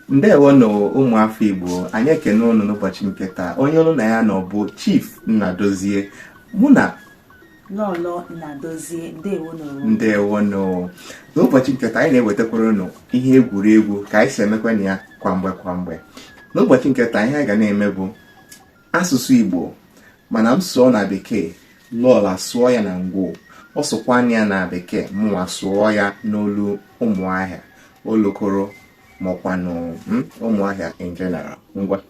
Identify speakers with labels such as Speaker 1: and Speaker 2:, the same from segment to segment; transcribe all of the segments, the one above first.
Speaker 1: Ndewo no ụmụafọ Igbo, anyị ekene unu n'ụbọchị nke taa. Onye unu na ya nọ bụ Chief Nnadozie, mụ na
Speaker 2: Lolo Nnadozie.
Speaker 1: Ndewo no. N'ụbọchị nke taa anyị na-ewetakwara unu ihe egwuregwu ka anyị si emekwa na ya kwa mgbe. N'ụbọchị nke taa ihe anyị ga na-eme bụ asụsụ Igbo, mana m sụọ na Bekee, Lolo sụọ ya na Ngwo, ọ sụkwa ya na Bekee, mụnwa sụọ ya n'olu Ụmụahịa, Olokoro maọkwanụ Ụmụahịa in general. Ngwa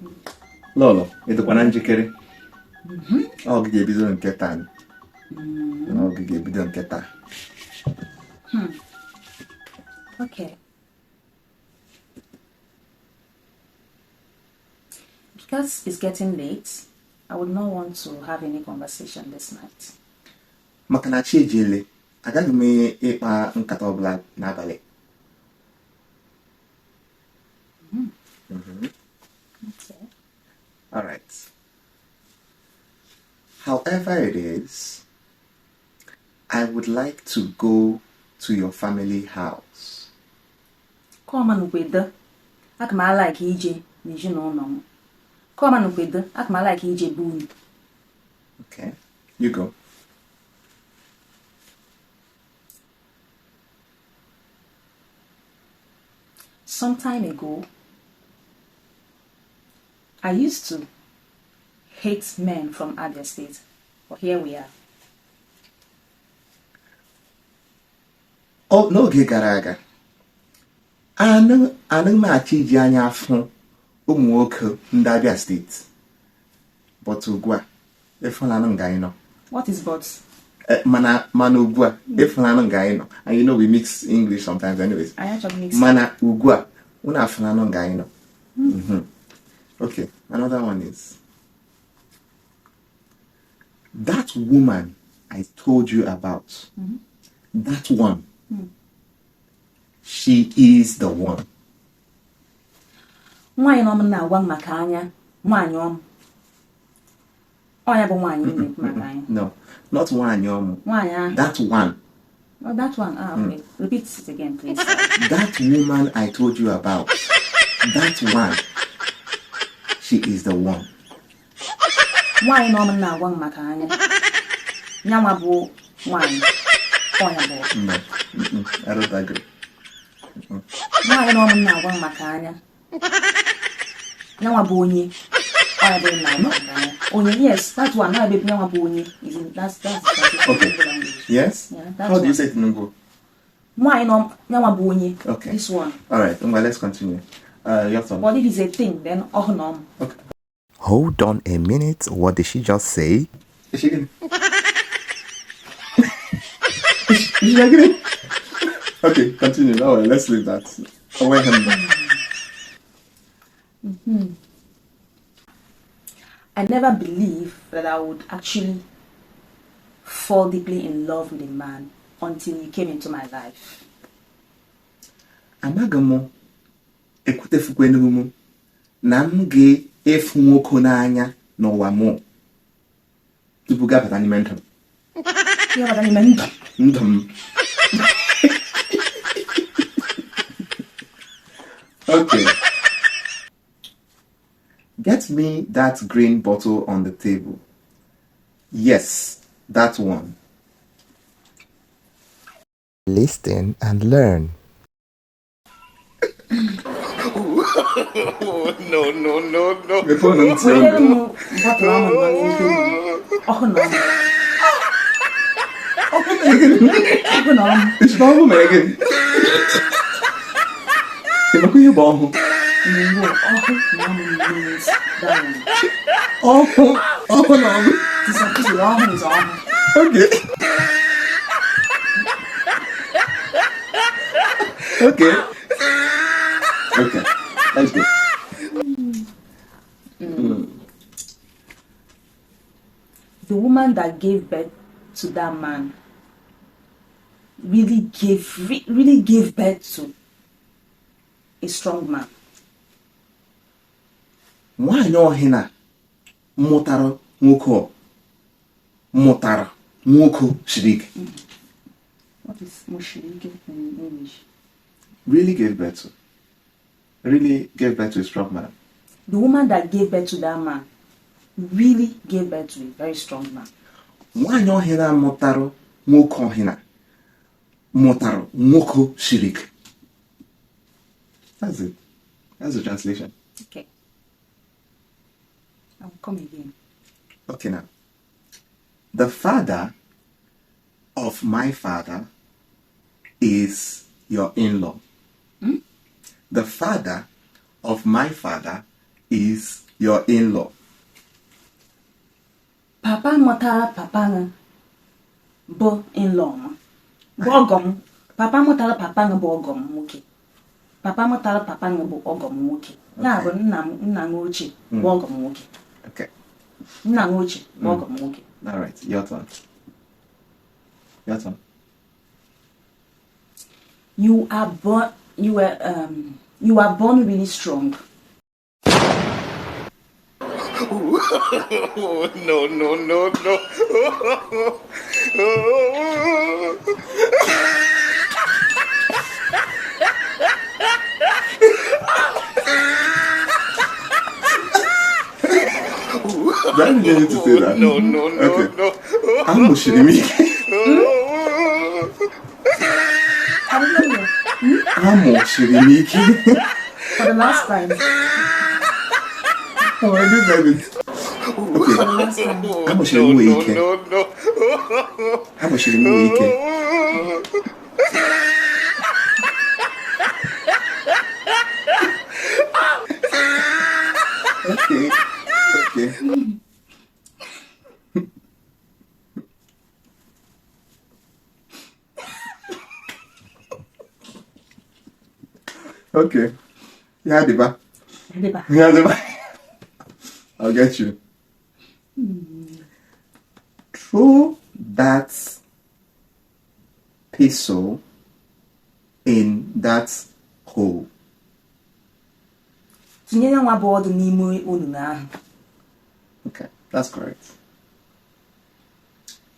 Speaker 1: Lolo, edokwana njikere? Ọ ga-ebido nke taa.
Speaker 2: Okay. Because it's getting late, I would not want to have any conversation this night.
Speaker 1: Maka na chi ejele, agaghị m ịkpa nkata ọbụla n'abalị.
Speaker 2: Okay.
Speaker 1: All right. However it is, I would like to go to your family house.
Speaker 2: Come on, Ukweda. I like EJ. Come on, Ukweda. I like EJ Boone.
Speaker 1: Okay, you go.
Speaker 2: Some time ago, I used to hate men from Abia State, but here we are.
Speaker 1: Oh, n'oge gara aga, anaghị m achọ iji anya afụ ụmụ nwoke ndị Abia State, but ugbu a ịfụnanụ nga anyị nọ.
Speaker 2: What is but?
Speaker 1: Mana ugbu a ịfụnanụ nga anyị nọ, and you know we mix English sometimes anyways.
Speaker 2: I actually mix.
Speaker 1: Mana ugbu a unu afụnanụ nga anyị nọ. Okay, another one is that woman I told you about. That one. She is the one.
Speaker 2: Why no man na wang makanya? Why no? Oh, I have one.
Speaker 1: No, not one.
Speaker 2: Why?
Speaker 1: That one.
Speaker 2: Oh, that one. Okay. Repeat it again, please.
Speaker 1: That woman I told you about. That one. She is the one.
Speaker 2: Why no man na wang makanya? Nyamabu wine. Oh,
Speaker 1: no. I don't agree.
Speaker 2: Why no man na wang makanya? Nyamabu onye. Oh, I don't know. Onye, yes, that one. No, baby, nyamabu onye. That's
Speaker 1: okay. Yes.
Speaker 2: Yeah,
Speaker 1: how do you say it in Ngwo?
Speaker 2: Why no nyamabu onye?
Speaker 1: Okay.
Speaker 2: This one.
Speaker 1: All right. Well, let's continue. Your turn.
Speaker 2: But if it's a thing, then oh no.
Speaker 1: Okay. Hold on a minute. What did she just say? Is she good? Is she agree? Okay, continue. Now let's leave that. Away him.
Speaker 2: I never believed that I would actually fall deeply in love with a man until he came into my life.
Speaker 1: Amagamo ekwutefukwe n'umu na m ga-efu nwoke n'anya n'ụwa mụ tupu gabata n'ime ndụ m.
Speaker 2: Gabata n'ime ndụ
Speaker 1: m. Okay. Get me that green bottle on the table. Yes, that one. Listen and learn. No. Before no. It's normal, Megan. Look at your ball. Okay. Let's go.
Speaker 2: The woman that gave birth to that man really gave birth to a strong man.
Speaker 1: Nwaanyị ọhịna mụtara nwoke siri ike.
Speaker 2: What is mushirike in English?
Speaker 1: Really gave birth to. Really gave birth to a strong man.
Speaker 2: The woman that gave birth to that man really gave birth to a very strong man.
Speaker 1: Nwaanyị ọhịna mụtara nwoke ọhịna mụtara nwoke siri ike. That's it. That's the translation.
Speaker 2: Okay. I'll come again.
Speaker 1: Okay, now. The father of my father is your in-law. The father of my father is your in-law.
Speaker 2: Papa mụtara papa nga bụ in-law m. Bụ ọgọ m. Papa mụtara papa nga bụ ọgọ m nwoke. Papa mụtara papa nga bụ ọgọ m nwoke. Ya bụ nna m ochie bụ ọgọ m nwoke.
Speaker 1: Okay.
Speaker 2: Nna m ochie bụ ọgọ m nwoke.
Speaker 1: All right, your turn. Your turn.
Speaker 2: You are born really strong.
Speaker 3: No, no, no, no.
Speaker 1: Why did you need to say that?
Speaker 3: No, no, no,
Speaker 1: Okay.
Speaker 3: no.
Speaker 1: I'm Mushirimi.
Speaker 2: I don't know.
Speaker 1: I'm Mushirimi.
Speaker 2: For the last time.
Speaker 1: Oh, I didn't it. Okay.
Speaker 2: For the last time.
Speaker 1: I'm Mushirimi.
Speaker 3: No, no.
Speaker 1: I'm Mushirimi. Okay. Okay. Okay. Yeah, Diba. Yeah, Diba. I'll get you. Throw that peso in that hole.
Speaker 2: Tinyere nwa bụ ọdụ n'ime olulu ahụ.
Speaker 1: Okay, that's correct.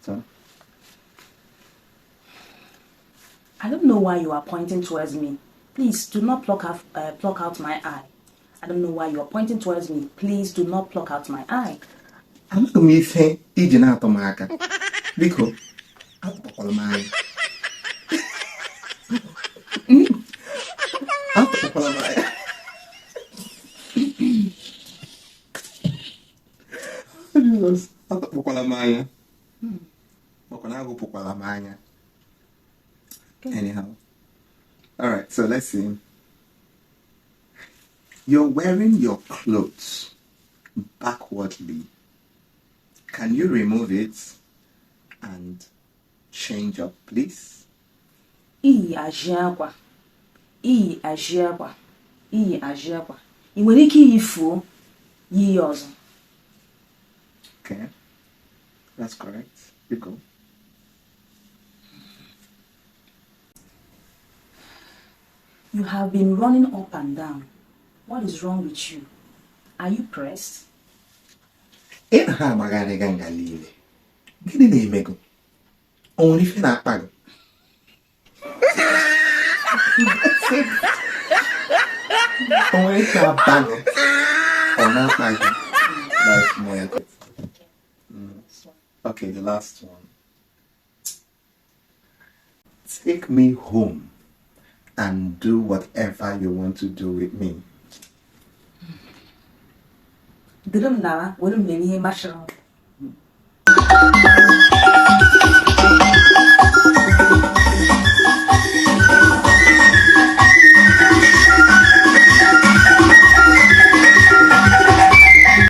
Speaker 1: So,
Speaker 2: I don't know why you are pointing towards me. Please do not pluck out my eye. I don't know why you are pointing towards me. Please do not pluck out my eye.
Speaker 1: I'm not going to say iji na-atọ m aka. Biko, atọpụkwala m anya. Atọpụkwala m anya. Jesus, atọpụkwala m anya. Makwa na agụpụkwala m anya. Anyhow. Alright, so let's see. You're wearing your clothes backwardly. Can you remove it and change up, please?
Speaker 2: Iyi ajị akwa. Iyi ajị akwa. Iyi ajị akwa. Ị nwere ike iyifuo yiyi ọzọ.
Speaker 1: Okay, that's correct. You go.
Speaker 2: You have been running up and down. What is wrong with you? Are you pressed?
Speaker 1: Ị na-ha amagharị ganga niile. Gịnị na-eme gị? O nwere ife na-akpa gị? O nwere ife na-akpa gị? Ọ na-akpa gị? That's more like it. Okay, the last one. Take me home and do whatever you want to do with me.
Speaker 2: Dịrị m lawa, were m mere ihe masịrị m.